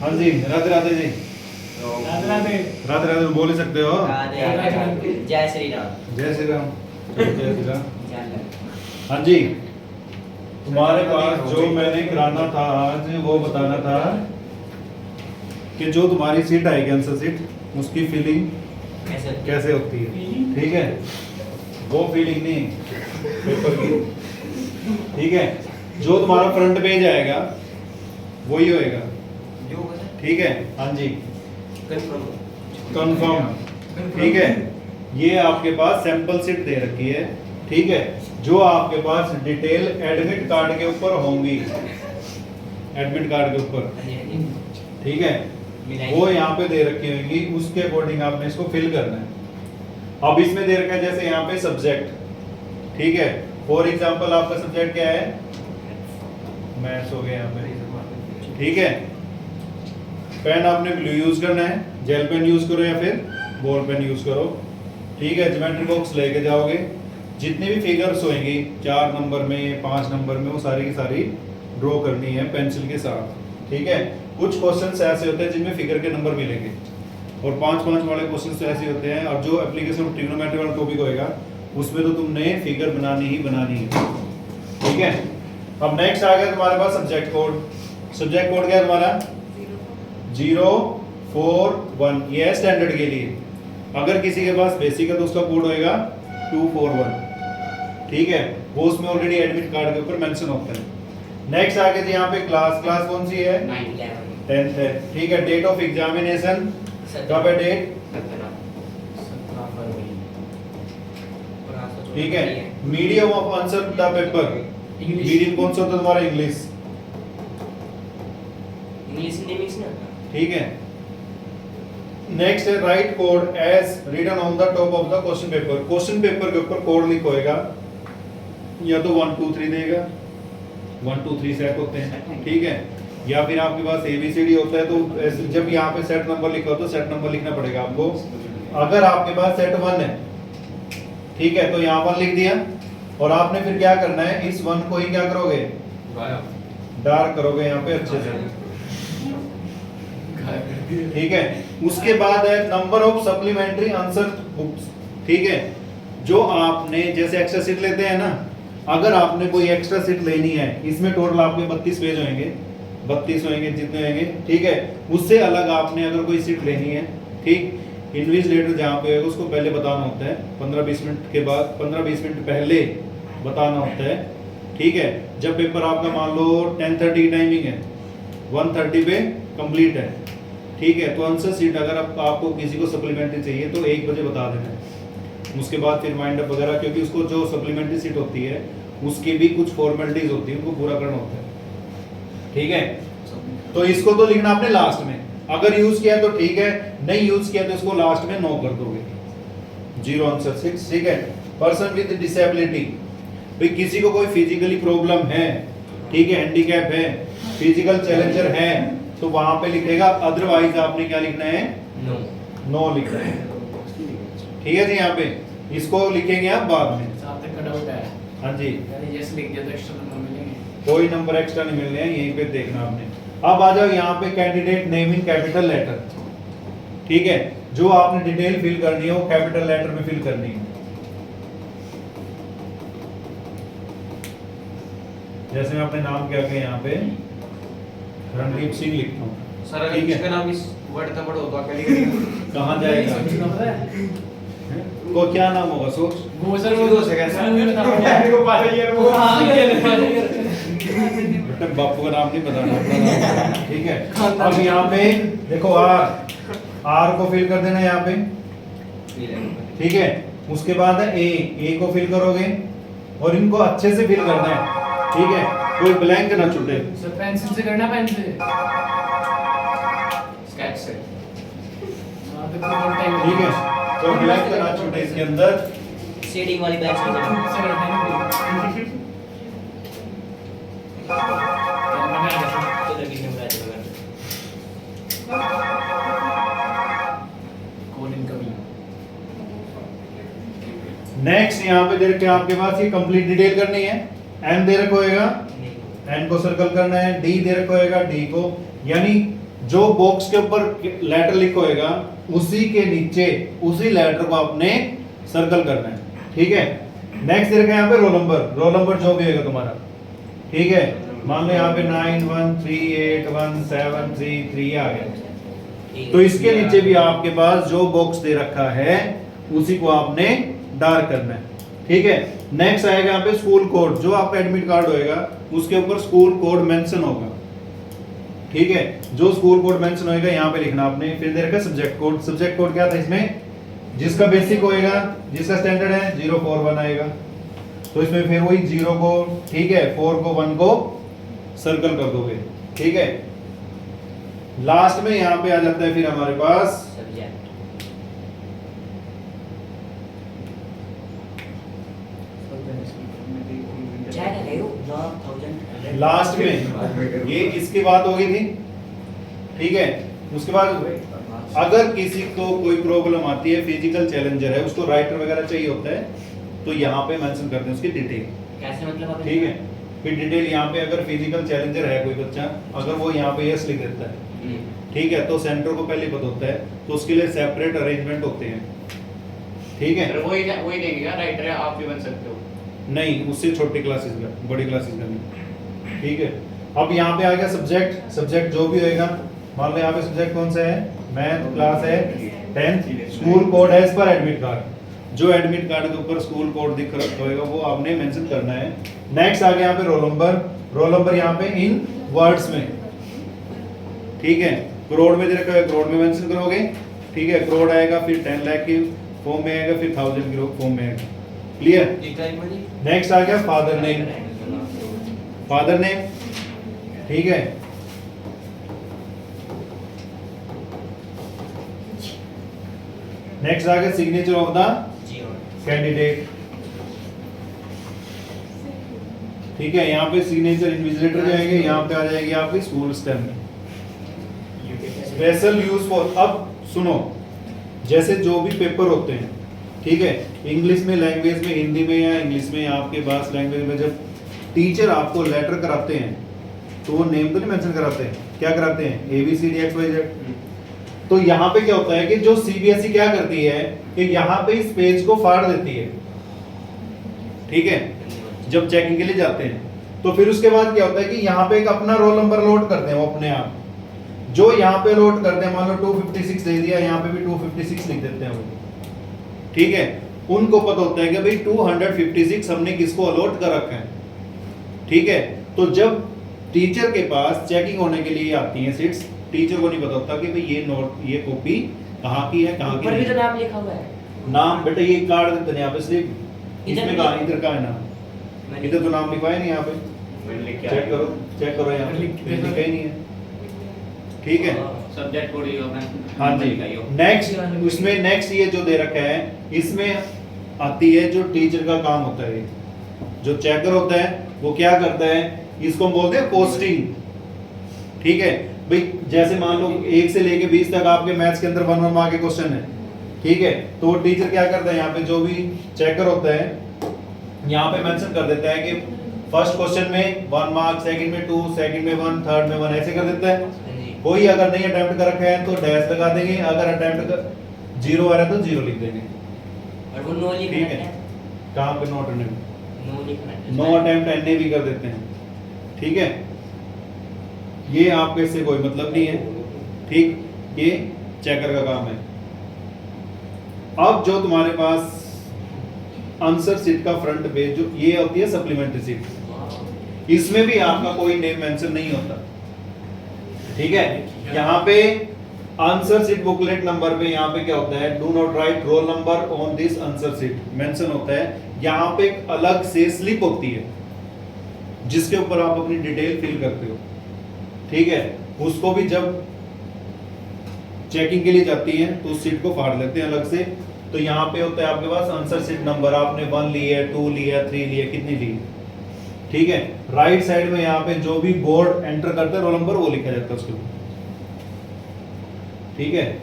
हाँ जी, राधे राधे जी। राधे राधे। राधे राधे बोल ही सकते हो। राधे राधे। जय श्री राम। जय श्री राम। जय श्री राम। जय। हाँ जी, तुम्हारे पास जो मैंने कराना था आज वो बताना था कि जो तुम्हारी सीट आएगी आंसर सीट उसकी फीलिंग कैसे होती है। ठीक है, वो फीलिंग नहीं पेपर की। ठीक है, जो तुम्हारा फ्रंट पेज आएगा वही होएगा। ठीक है, हाँ जी, कंफर्म। ठीक है, ये आपके पास सैंपल सीट दे रखी है। ठीक है, जो आपके पास डिटेल एडमिट कार्ड के ऊपर होंगी, एडमिट कार्ड के ऊपर, ठीक है, वो यहाँ पे दे रखी होंगी, उसके अकॉर्डिंग आपने इसको फिल करना है। अब इसमें दे रखा है जैसे यहाँ पे सब्जेक्ट, ठीक है, फॉर एग्जांपल आपका सब्जेक्ट क्या है, मैथ्स हो गया यहाँ पे। ठीक है, पेन आपने ब्लू यूज करना है, जेल पेन यूज करो या फिर बॉल पेन यूज करो। ठीक है, ज्योमेट्री बॉक्स लेके जाओगे, जितनी भी फिगर्स होंगी 4 नंबर में 5 नंबर में वो सारी की सारी ड्रॉ करनी है पेंसिल के साथ। ठीक है, कुछ क्वेश्चंस ऐसे होते हैं जिनमें फिगर के नंबर मिलेंगे और 5-5 वाले क्वेश्चंस ऐसे होते हैं, और जो एप्लीकेशन ऑफ ट्रिग्नोमेट्री वाला टॉपिक होएगा उसमें तो तुमने फिगर बनानी ही बनानी है। ठीक है, अब नेक्स्ट आ गया तुम्हारे पास सब्जेक्ट कोड। सब्जेक्ट कोड क्या है तुम्हारा 041, ये है स्टैंडर्ड के लिए। अगर किसी के पास बेसिक है तो उसका कोड होएगा 241। ठीक है, वो उसमें ऑलरेडी एडमिट कार्ड के ऊपर मेंशन होता है। नेक्स्ट आगे जी यहाँ पे क्लास कौन सी है 10th है। ठीक है, डेट ऑफ एग्जामिनेशन कब है डेट, ठीक है, medium of answer the paper, medium कौन सा होता है तुम्हारा इंग्लिश। ठीक है, नेक्स्ट है write code as written on the top of the question paper. Question paper के ऊपर कोड लिखा होएगा, या तो 1 2 3 देगा, 1 2 3 सेट होते हैं। ठीक है, या फिर आपके पास ABCD होता है तो जब यहाँ पे सेट नंबर लिखा हो तो सेट नंबर लिखना पड़ेगा आपको। अगर आपके पास सेट 1 है, ठीक है, तो यहाँ 1 लिख दिया, और आपने फिर क्या करना है, इस 1 को ही क्या करोगे, डार्क करोगे यहाँ पे अच्छे से। ठीक है, उसके बाद है number of supplementary answer books. ठीक है, जो आपने जैसे एक्स्ट्रा सीट लेते हैं ना, अगर आपने कोई एक्स्ट्रा सीट लेनी है, इसमें टोटल आपके 32 पेज होंगे, 32 होंगे जितने होंगे। ठीक है, उससे अलग आपने अगर कोई सीट लेनी है, ठीक, इन्विजिलेटर जहाँ पे होगा उसको पहले बताना होता है, 15-20 मिनट के बाद, 15-20 मिनट पहले बताना होता है। ठीक है, जब पेपर आपका मान लो 10:30 की टाइमिंग है, 1:30 पे कंप्लीट है। ठीक है, तो आंसर सीट अगर आपको किसी को सप्लीमेंट्री चाहिए तो 1 बजे बता देना है। उसके बाद फिर माइंड अप वगैरह, क्योंकि उसको जो सप्लीमेंट्री सीट होती है उसकी भी कुछ फॉर्मेलिटीज होती है, उनको पूरा करना होता है। ठीक है, तो इसको तो लिखना आपने लास्ट में, अगर यूज किया तो ठीक है, नहीं यूज किया तो इसको लास्ट में नो कर दोगे, 0 आंसर 6। ठीक है, पर्सन विद डिसेबिलिटी, भाई किसी को कोई फिजिकली प्रॉब्लम है, ठीक है, हैंडीकैप है, फिजिकल चैलेंजर है, तो वहां पे लिखेगा, अदरवाइज आपने क्या लिखना है, नो लिखना है। ठीक है जी, यहाँ पे इसको लिखेंगे आप बाद में। हाँ जी, कोई नंबर एक्स्ट्रा नहीं मिलने हैं, यहीं पे देखना आपने। अब आ जाओ यहाँ पे candidate name in capital letter. ठीक है, जो आपने डिटेल फिल करनी है वो कैपिटल लेटर में फिल करनी है। जैसे मैं अपने नाम के आगे यहाँ पे रणदीप सिंह लिखता हूँ। सर ठीक है, इसका नाम इस वर्ड का बड़ा होगा, क्या लिखेंगे? कहाँ जाएगा, को क्या नाम होगा, सोच। बेटा बापू का नाम नहीं बताना। ठीक है, अब यहाँ पे देखो आर को फिल कर देना यहाँ पे। ठीक है, उसके बाद है ए को फिल करोगे और इनको अच्छे से फिल करना है। ठीक है, कोई ब्लैंक ना छूटे। पेंसिल से करना, पेन से, स्केच से। ठीक है, कोई ब्लैंक ना छूटे इसके अंदर। शेडिंग वाली बैच में नेक्स्ट यहाँ पे दे रखे आपके पास ये कंप्लीट डिटेल करनी है। एन दे रखा होएगा, एन को सर्कल करना है, डी दे रखा होएगा, डी को, यानी जो बॉक्स के ऊपर लेटर लिखा होगा उसी के नीचे उसी लेटर को आपने सर्कल करना है, ठीक है। नेक्स्ट दे रखा है यहाँ पे रोल नंबर जो भी होगा तुम्हारा, ठीक है। मान लो यहाँ पे 91381733 आ गया, तो इसके नीचे भी आपके पास जो बॉक्स दे रखा है उसी को आपने डार्क करना है, ठीक है। नेक्स्ट आएगा यहाँ पे स्कूल कोड, जो आपका एडमिट कार्ड होएगा उसके ऊपर स्कूल कोड मेंशन होगा, ठीक है। जो स्कूल कोड मेंशन होएगा यहाँ पे लिखना आपने। फिर दे रखा सब्जेक्ट कोड, सब्जेक्ट कोड क्या था इसमें, जिसका बेसिक होएगा, जिसका स्टैंडर्ड है 041 आएगा, तो इसमें फिर वही 0 को, ठीक है, 4 को 1 को सर्कल कर दोगे, ठीक है। लास्ट में यहाँ पे आ जाता है फिर हमारे पास सब्जेक्ट। लास्ट में ये इसकी बात हो गई थी, ठीक है। उसके बाद अगर किसी को कोई प्रॉब्लम आती है, फिजिकल चैलेंजर है, उसको राइटर वगैरह चाहिए होता है, तो यहाँ पे मेंशन करते हैं उसकी डिटेल, कैसे मतलब, ठीक है। फिर डिटेल यहाँ पे अगर फिजिकल चैलेंजर है कोई बच्चा, अगर वो यहाँ पे यस लिख देता है, ठीक है, तो सेंटर को पहले पता होता है, तो उसके लिए सेपरेट अरेंजमेंट होते हैं, ठीक है। वही देंगे क्या राइटर, आप भी बन सकते हो? नहीं, उससे छोटी क्लासेस का, बड़ी क्लासेस का नहीं, ठीक है। अब यहाँ पे आ गया सब्जेक्ट, सब्जेक्ट जो भी होएगा, मान लो यहाँ पे सब्जेक्ट कौन सा है, मैथ क्लास है 10th, स्कूल कोड है इस पर एडमिट कार्ड, जो एडमिट कार्ड के ऊपर स्कूल कोड दिख रखा होगा वो आपने मेंशन करना है। नेक्स्ट आ गया यहाँ पे रोल नंबर यहाँ पे इन वर्ड्स में, ठीक है। करोड़ में दे रखा है, करोड़ में मेंशन करोगे, ठीक है। करोड़ आएगा, फिर 10 लाख की फॉर्म में आएगा, फिर 1000 की फॉर्म में आएगा, क्लियर। नेक्स्ट आ गया फादर नेम, फादर नेम, ठीक है। नेक्स्ट आ गया सिग्नेचर ऑफ द कैंडिडेट, ठीक है। यहाँ पे सिग्नेचर इन्विजिलेटर जाएंगे, यहाँ पे आ जाएगी आपकी school stamp. Special use for, अब सुनो, जैसे जो भी पेपर होते हैं, ठीक है, इंग्लिश में, लैंग्वेज में, हिंदी में या इंग्लिश में, आपके पास लैंग्वेज में जब टीचर आपको लेटर कराते हैं तो वो नेम तो नहीं मेंशन कराते हैं, क्या कराते हैं, ABCDXYZ। तो यहाँ पे क्या होता है कि जो CBSE क्या करती है कि यहाँ पे इस पेज को फाड़ देती है, ठीक है, जब चेकिंग के लिए जाते हैं। तो फिर उसके बाद क्या होता है कि यहाँ पे एक अपना रोल नंबर लोड करते हैं वो अपने आप, जो यहाँ पे लोड करते हैं, मान लो 256 दे दिया, यहाँ पे भी 256 लिख देते हैं वो, ठीक है। उनको पता होता है कि भाई 256 हमने किसको अलॉट कर रखा है, ठीक है। तो जब टीचर के पास चेकिंग होने के लिए आती हैं सीट्स, टीचर को नहीं पता होता कि भाई ये नोट, ये कॉपी कहाँ की है, कहाँ की ऊपर भी तो नहीं। नाम लिखा हुआ है, नाम बेटा ये कार्ड देते हैं यहाँ पे स्लिप, इसमें कहाँ, इधर का है नाम, मैंने- इधर तो नाम लिखा है नहीं, यहाँ पे मैंने लिख के चेक आया। करो, चेक करो, यहाँ पे लिख- लिखा ही नहीं है, ठीक है। सब्जेक्ट कोड ही होगा। हाँ जी। नेक्स्ट, उसमें नेक्स्ट ये जो दे रखा है, इसमें आती है जो टीचर का काम होता है, जो चेकर होता है वो क्या करता है, इसको हम बोलते हैं पोस्टिंग, ठीक है। भाई जैसे मान लो 1 से लेके 20 तक आपके मैथ्स के अंदर 1 मार्क के क्वेश्चन है, ठीक है, तो वो टीचर क्या करता है, यहाँ पे जो भी चेकर होता है यहाँ पे मेंशन कर देता है कि फर्स्ट क्वेश्चन में 1 मार्क, सेकंड में 2, सेकंड में 1, थर्ड में 1, ऐसे कर देता है। कोई अगर नहीं अटेम्प्ट कर रखा है तो डैश लगा देंगे, अगर अटेम्प्ट कर 0 आ रहा है तो 0 लिख देंगे, और वो नो लिखना ठीक है। कहाँ पे नॉट अटेम्प्ट, नो लिखना है, नो अटेम्प्ट एनए भी कर देते हैं, ठीक है। ये आपके से कोई मतलब नहीं है, ठीक, ये चेकर का काम है। अब जो तुम्हारे पास आंसर शीट का फ्रंट पेज, जो ये होती है सप्लीमेंट्री शीट, इसमें भी आपका कोई नेम मेंशन नहीं होता, ठीक है। यहाँ पे आंसर शीट बुकलेट नंबर पे यहाँ पे क्या होता है, do not right roll number on this answer sheet mention होता है। यहाँ पे एक अलग से स्लिप होती है जिसके ऊपर आप अपनी डिटेल फिल करते हो, ठीक है। उसको भी जब चेकिंग के लिए जाती है तो उस सीट को फाड़ लेते हैं अलग से। तो यहाँ पे होता है आपके पास आंसर सीट नंबर, आपने 1 ली है, 2 ली है, 3 ली है, कितनी ली है, ठीक है। राइट साइड में यहाँ पे जो भी बोर्ड एंटर करता है रोल नंबर वो लिखा जाता है उसके ऊपर, ठीक है।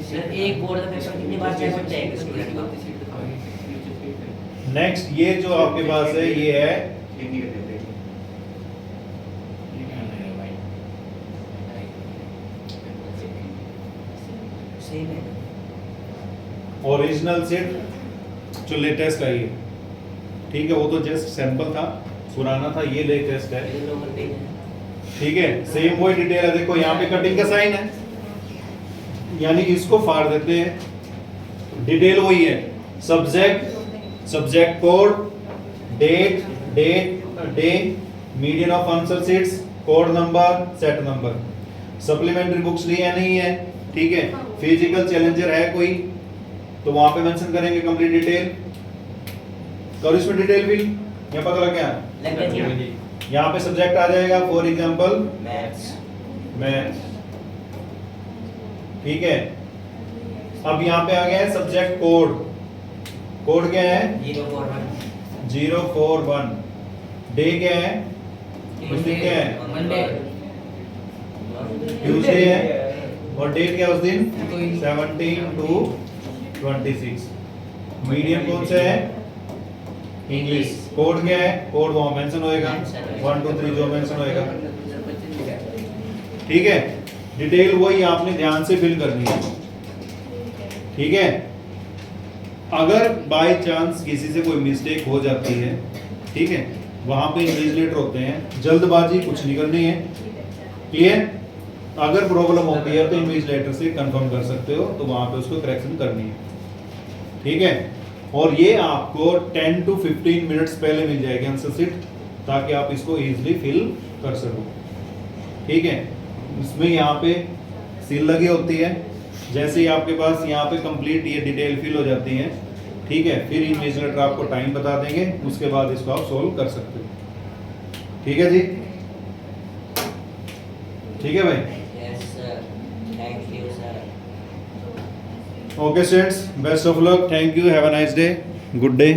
सिर्फ एक बोर्ड का पेपर कितनी बार चेक होता है स्टूडेंट का? नेक्स्ट ये जो आपके पास है ये है सेम है। ओरिजिनल सीट जो लेटेस्ट आई है, ठीक है, वो तो जस्ट सैंपल था, पुराना था, ये लेटेस्ट है, ये लोकल पेज है। ठीक है। सेम वही डिटेल है, देखो यहाँ पे कटिंग का साइन है, यानी कि इसको फाड़ देते हैं, डिटेल वही है, subject code, date day, median of answer sheets, code number, set number. Supplementary books ली है नहीं है, ठीक है। फिजिकल चैलेंजर है कोई तो वहां पे मेंशन करेंगे कंप्लीट डिटेल, और इसमें डिटेल भी ये पता लग गया, लग गया जी। यहाँ पे सब्जेक्ट आ जाएगा, फॉर एग्जांपल मैथ्स। मैथ्स, ठीक है। अब यहाँ पे आ गया है सब्जेक्ट कोड, कोड क्या है 041 041, डे क्या है, उस दिन क्या है मंडे। ट्यूसडे है, और डेट क्या है उस दिन कोई 17 to 26। मीडियम कौन सा है इंग्लिश। कोड क्या है, कोड वहां मेंशन होएगा, 1 2 3 जो मेंशन होएगा, ठीक है। डिटेल वही आपने ध्यान से फिल करनी है, ठीक है। अगर बाय चांस किसी से कोई मिस्टेक हो जाती है, ठीक है, वहां पे इन्विजिलेटर होते हैं, जल्दबाजी कुछ नहीं करनी है, क्लियर। अगर प्रॉब्लम होती है तो इन्विजिलेटर से कंफर्म कर सकते हो, तो वहां पे उसको करेक्शन करनी है, ठीक है। और ये आपको 10 to 15 मिनट्स पहले मिल जाएगी आंसर शीट, ताकि आप इसको इजीली फिल कर सको, ठीक है। इसमें यहाँ पे सील लगी होती है, जैसे ही आपके पास यहाँ पे कंप्लीट ये डिटेल फिल हो जाती है, ठीक है, फिर इन्विजिलेटर आपको टाइम बता देंगे, उसके बाद इसको आप सोल्व कर सकते हो, ठीक है जी, ठीक है भाई। Yes sir, thank you sir. Okay students, best of luck, thank you, have a nice day, good day.